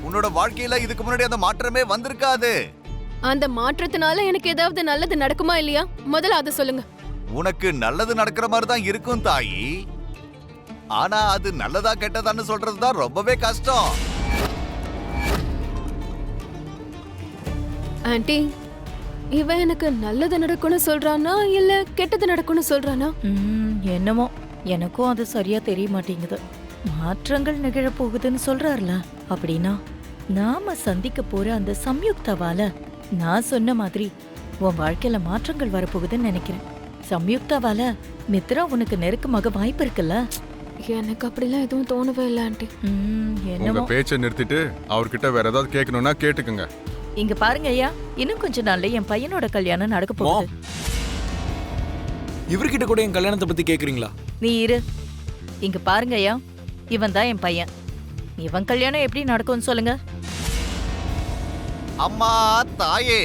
உன்னோட வாழ்க்கையில இதுக்கு முன்னாடி அந்த மாற்றமே வந்திருக்காது. அந்த மாற்றத்தினால எனக்கு ஏதாவது நல்லது நடக்குமா இல்லையா? முதல்ல அதை சொல்லுங்க. உனக்கு நல்லது நடக்கிற மாதிரி தான் இருக்கும் தாயி. ஆனா அது நல்லதா கெட்டதான்னு சொல்றதுதான் ரொம்பவே கஷ்டம். ஆண்டி, இவன் எனக்கு நல்லது நடக்கும்னு சொல்றானா இல்ல கெட்டது நடக்கும்னு சொல்றானா? என்னமோ எனக்கும் அது சரியா தெரிய மாட்டேங்குது. மாற்றங்கள் நிகழ போகுதுன்னு சொல்றாருல, அப்படின்னா நாம சந்திக்க போற அந்த சம்யுக்தாவால நான் சொன்ன மாதிரி உன் வாழ்க்கையில மாற்றங்கள் வரப்போகுதுன்னு நினைக்கிறேன். சம்யுக்தாவால மித்ரா உனக்கு நெருக்கமாக வாய்ப்பு இருக்குல்ல? எனக்கு அப்படிலாம் எதுவும் தோணவே இல்லை ஆண்டி. உங்க என்னமோ பேச்சை நிறுத்திட்டு அவர்கிட்ட வேற ஏதாவது கேட்கணும்னா கேட்டுக்குங்க. இங்க பாருங்க ஐயா, இன்னும் கொஞ்ச நாள்ல என் பையனோட கல்யாணம் நடக்க போகுது. இவர்கிட்ட கூட என் கல்யாணத்தை பத்தி கேக்குறீங்களா? நீ இரு. இங்க பாருங்க ஐயா, இவன் தான் என் பையன். இவன் கல்யாணம் எப்படி நடக்கும்னு சொல்லுங்க. அம்மா தாயே,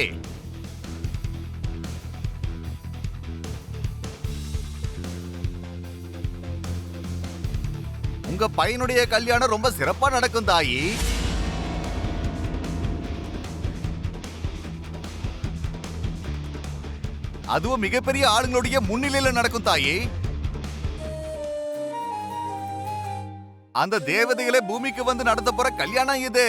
உங்க பையனுடைய கல்யாணம் ரொம்ப சிறப்பா நடக்கும் தாயி. அதுவும் மிகப்பெரிய ஆளுங்களுடைய முன்னிலையில நடக்கும் தாயி. அந்த தேவதைகளே பூமிக்கு வந்து நடத்த போற கல்யாணம் இது.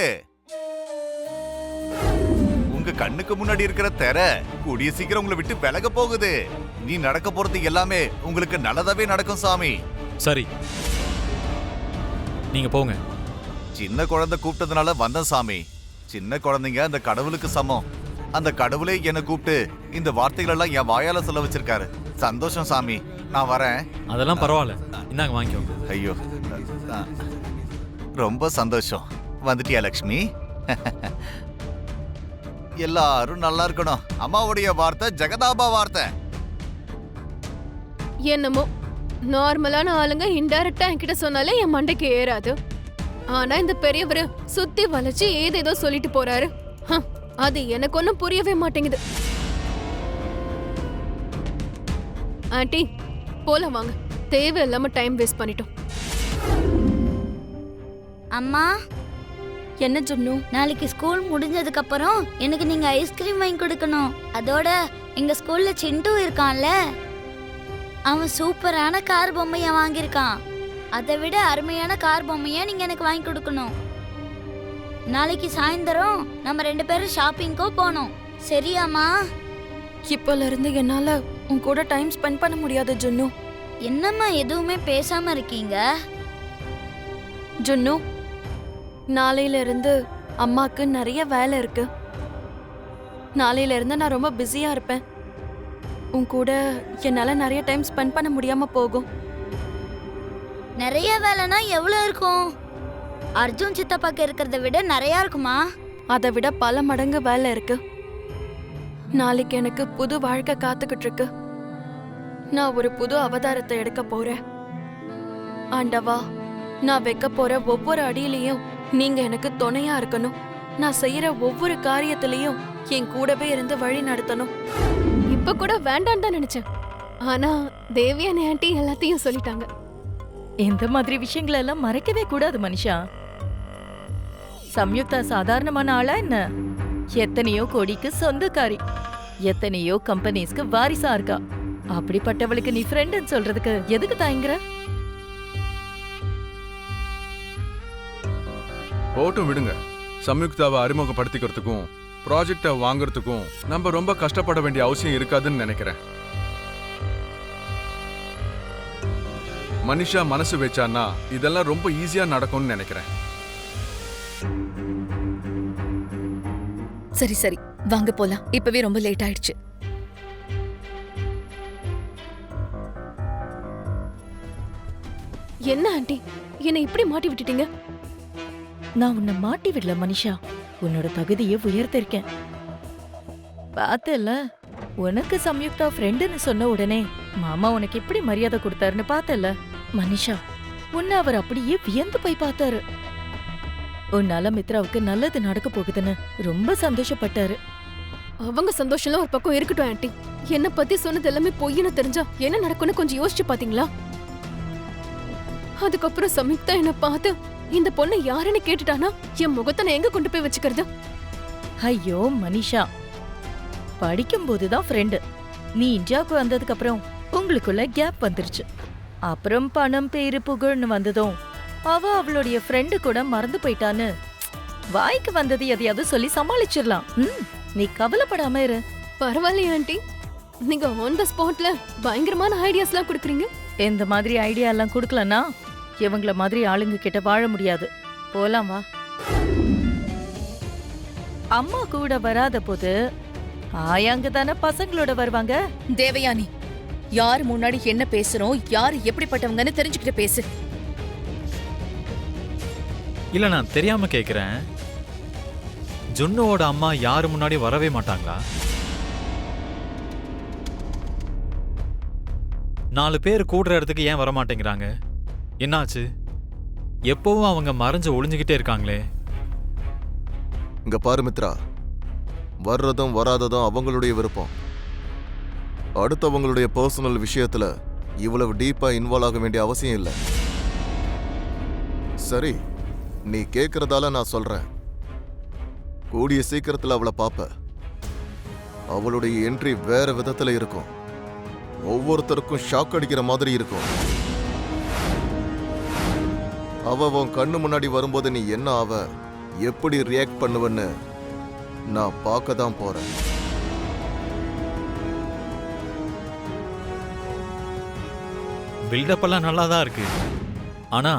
உங்க கண்ணுக்கு முன்னாடி இருக்கிற திரை கூடிய சீக்கிரம் உங்களை விட்டு விலக போகுது. நீ நடக்க போறது எல்லாமே உங்களுக்கு நல்லதாவே நடக்கும் சாமி. சரி, நீங்க போங்க. சின்ன குழந்தை கூப்பிட்டதுனால வந்தேன் சாமி. சின்ன குழந்தைங்க அந்த கடவுளுக்கு சமம். அந்த கடவுளே என்னை கூப்பிட்டு இந்த வார்த்தைகள் எல்லாம் என் வாயால சொல்ல வச்சிருக்காரு. சந்தோஷம் சாமி, நான் வரேன். அதெல்லாம் பரவாயில்ல, இந்தாங்க வாங்கிக்கோங்க. ஐயோ, ரொம்ப சந்தோஷம். வந்துட்டியா லக்ஷ்மி? எல்லாரும் நல்லா இருக்கணும். அம்மாவுடைய வார்த்தை ஜெகதாபா வார்த்தை. என்னமோ நார்மலான ஆளுங்க இன்டைரக்டா என்கிட்ட சொன்னாலே என் மண்டைக்கு ஏறாது. ஆனா இந்த பெரியவரு சுத்தி வளைச்சு ஏதேதோ சொல்லிட்டு போறாரு. அது எனக்கு ஒன்னும் புரியவே மாட்டேங்குது. ஆண்டி, போலாம் வாங்க. தேவையில்லாம டைம் வேஸ்ட் பண்ணிட்டோம். அம்மா, என்ன ஜுன்னு? நாளைக்கு ஸ்கூல் முடிஞ்சதுக்கு அப்புறம் எனக்கு நீங்க ஐஸ்கிரீம் வாங்கி கொடுக்கணும். அதோட எங்க ஸ்கூல்ல சிண்டு இருக்கான்ல, அவன் சூப்பரான கார் பொம்மையா வாங்கியிருக்கான். அதை விட அருமையான கார் பொம்மையா நீங்க எனக்கு வாங்கி கொடுக்கணும். நாளைக்கு சாயந்தரம் நம்ம 2 பேரும் ஷாப்பிங்கோ போனோம். சரியாம்மா? இப்பல இருந்து என்னால உன் கூட டைம் ஸ்பெண்ட் பண்ண முடியாது ஜுன்னு. என்னம்மா எதுவுமே பேசாம இருக்கீங்க? ஜுன்னு, நாளையில இருந்து அம்மாக்கு நிறைய வேலை இருக்கு. நாளையில இருந்து நான் ரொம்ப பிஸியா இருப்பேன். உன் கூட என்னால நிறைய டைம் ஸ்பெண்ட் பண்ண முடியாம போகும். நிறைய வேலைனா எவ்வளவு இருக்கும்? அர்ஜுன் சித்தப்பாக்கு இருக்கிறத விட நிறைய இருக்குமா? அதை விட பல மடங்கு வேலை இருக்கு. நாளைக்கு எனக்கு புது வாழ்க்கை காத்துக்கிட்டு இருக்கு. நான் ஒரு புது அவதாரத்தை எடுக்க போறேன். ஆண்டவா, நான் வைக்க போற ஒவ்வொரு அடியிலையும் நீங்க எனக்கு துணையா இருக்கணும். நான் செய்யற ஒவ்வொரு காரியத்திலையும் என் கூடவே இருந்து வழி நடத்தணும். இப்ப கூட வேண்டாம் தான் நினைச்சேன். ஆனா தேவியானி ஆண்டி எல்லாத்தையும் சொல்லிட்டாங்க. இந்த மாதிரி விஷயங்களை எல்லாம் மறைக்கவே கூடாது மனுஷா. சம்யுக்தா சாதாரணமான ஆளா என்ன? எத்தனையோ கோடிக்கு சொந்தக்காரி, எத்தனையோ கம்பெனிஸ்க்கு வாரிசா இருக்கா. அப்படிப்பட்டவளுக்கு நீ ஃப்ரெண்ட்னு சொல்றதுக்கு எதுக்கு தயங்குற? போட்டும் விடுங்க. சம்யுக்தாவை அறிமுகப்படுத்திக்கிறதுக்கும் ப்ராஜெக்டை வாங்குறதுக்கும் நம்ம ரொம்ப கஷ்டப்பட வேண்டிய அவசியம் இருக்காதுன்னு நினைக்கிறேன். மனுஷா மனசு வச்சான்னா இதெல்லாம் ரொம்ப ஈஸியா நடக்கும்னு நினைக்கிறேன். சரி சரி, வாங்க போலாம். இப்பவே ரொம்ப லேட் ஆயிடுச்சு. என்ன ஆண்டி, என்னை இப்படி மாட்டி விட்டுட்டீங்க? நான் உன்னை மாட்டி விடல மனுஷா, உன்னோட தகுதியை உயர்த்திருக்கேன். பார்த்தல, உனக்கு சம்யுக்தா ஃப்ரெண்டுன்னு சொன்ன உடனே மாமா உனக்கு எப்படி மரியாதை கொடுத்தாருன்னு பார்த்தல மனிஷா. உன்னை அவர் அப்படியே வியந்து போய் பார்த்தாரு. உன்னால மித்ராவுக்கு நல்லது நடக்க போகுதுன்னு ரொம்ப சந்தோஷப்பட்டாரு. அவங்க சந்தோஷம்லாம் ஒரு பக்கம் இருக்கட்டும் ஆண்டி. என்ன பத்தி சொன்னது எல்லாமே பொய்ன்னு தெரிஞ்சா என்ன நடக்கும்னு கொஞ்சம் யோசிச்சு பாத்தீங்களா? அதுக்கப்புறம் சம்யுக்தா என்ன பார்த்து இந்த பொண்ணு யாருன்னு கேட்டுட்டானா என் முகத்தை நான் எங்க கொண்டு போய் வச்சுக்கிறது? ஐயோ மனிஷா, படிக்கும்போதுதான் ஃப்ரெண்டு. நீ இந்தியாவுக்கு வந்ததுக்கு அப்புறம் உங்களுக்குள்ள கேப் வந்துருச்சு. அப்புறம் பணம் பேரு புகழ்னு வந்ததும் அவ அவளுடைய ஃப்ரெண்டு கூட மறந்து போயிட்டான்னு வாய்க்கு வந்தது எதையாவது சொல்லி சமாளிச்சிடலாம். நீ கவலைப்படாம இரு. பரவாயில்லையா ஆண்டி, நீங்க ஆன் த ஸ்பாட்ல பயங்கரமான ஐடியாஸ்லாம் கொடுக்குறீங்க. இந்த மாதிரி ஐடியா எல்லாம் கொடுக்கலன்னா இவங்கள மாதிரி ஆளுங்க கிட்ட வாழ முடியாது. போலாம் வா. அம்மா கூட வராத போது ஆயாங்க தானே பசங்களோட வருவாங்க. தேவயானி, யார் முன்னாடி என்ன பேசுறோம், யார் எப்படிப்பட்டவங்கன்னு தெரிஞ்சுக்கிட்டு பேசு. இல்ல நான் தெரியாம கேக்குறேன். ஜுன்னுவோட அம்மா யாரு முன்னாடி வரவே மாட்டாங்களா? 4 பேர் கூடுற இடத்துக்கு ஏன் வர மாட்டேங்கிறாங்க? என்னாச்சு? எப்பவும் அவங்க மறைஞ்சு ஒளிஞ்சுக்கிட்டே இருக்காங்களே. இங்க பாரு மித்ரா, வர்றதும் வராததும் அவங்களுடைய விருப்பம். அடுத்தவங்களுடைய பர்சனல் விஷயத்துல இவ்வளவு டீப்பா இன்வால்வ் ஆக வேண்டிய அவசியம் இல்லை. சரி, நீ கேக்குறதால நான் சொல்றேன். கூடிய சீக்கிரத்துல அவளை பாப்ப. அவளுடைய என்ட்ரி வேற விதத்துல இருக்கும். ஒவ்வொருத்தருக்கும் ஷாக் அடிக்கிற மாதிரி இருக்கும். அவ உன் கண்ணு முன்னாடி வரும்போது நீ என்ன ஆவ, எப்படி ரியாக்ட் பண்ணுவன்னு நான் பார்க்க தான் போறேன். பில்டப் எல்லாம் நல்லா தான் இருக்கு. ஆனா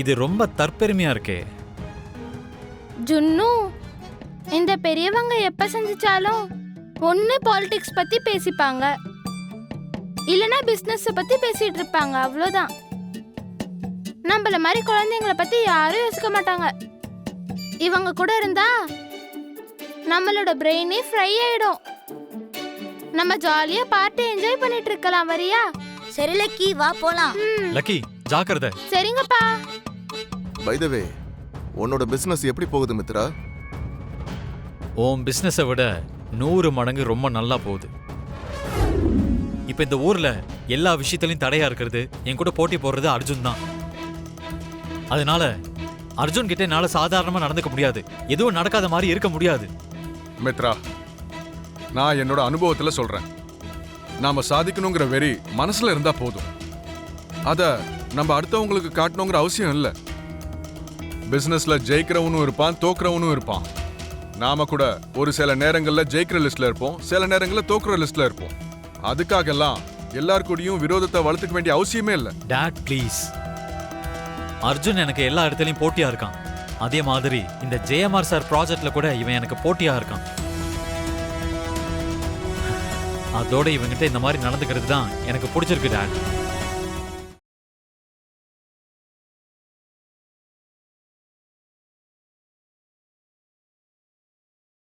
இது ரொம்ப தற்பெருமையா இருக்கே. ஜுன்னு, இந்த பெரியவங்க எப்ப சந்திச்சாலும் ஒண்ணு பாலிடிக்ஸ் பத்தி பேசிப்பாங்க, இல்லனா பிசினஸ் பத்தி பேசிட்டு இருப்பாங்க. அவ்வளவுதான். நம்மள மாதிரி குழந்தைங்கள பத்தி யாரும் யோசிக்க மாட்டாங்க. இவங்க கூட இருந்தா நம்மளோட பிரெயினே ஃப்ரை ஆயிடும். நம்ம ஜாலியா பார்ட்டி என்ஜாய் பண்ணிட்டு இருக்கலாம். வரியா? சரி லக்கி, வா போலாம். லக்கி, ஜாக்கிரதை. சரிங்கப்பா. பை தி வே, உன்னோட பிசினஸ் எப்படி போகுது மித்ரா? உன் பிசினஸை விட 100 மடங்கு ரொம்ப நல்லா போகுது. இப்ப இந்த ஊர்ல எல்லா விஷயத்திலையும் தடையா இருக்கிறது, என் கூட போட்டி போடுறது அர்ஜுன் தான். அதனால அர்ஜுன் கிட்ட என்னால சாதாரணமா நடந்துக்க முடியாது. எதுவும் நடக்காத மாதிரி இருக்க முடியாது. மித்ரா, நான் என்னோட அனுபவத்துல சொல்றேன். நாம சாதிக்கணுங்கிற வெறி மனசுல இருந்தா போதும். அத நம்ம அடுத்தவங்களுக்கு காட்டணுங்கிற அவசியம் இல்லை. பிசினஸ்ல ஜெயிக்கிறவனும் இருப்பான், தோக்குறவனும் இருப்பான். நாம கூட ஒரு சில நேரங்கள்ல ஜெயிக்கிற லிஸ்ட்ல இருப்போம், சில நேரங்கள்ல தோக்குற லிஸ்ட்ல இருப்போம். அதுக்காகலாம் எல்லாருக்கூடயும் விரோதத்தை வளர்த்துக்க வேண்டிய அவசியமே இல்லை. Dot please. அர்ஜுன் எனக்கு எல்லா இடத்துலயும் போட்டியா இருக்கான். அதே மாதிரி இந்த ஜெயமார் சார் ப்ராஜெக்ட்ல கூட இவன் எனக்கு போட்டியா இருக்கான். அதோட இவங்கிட்ட இந்த மாதிரி நடந்துக்கிறது தான் எனக்கு பிடிச்சிருக்கு டாட்.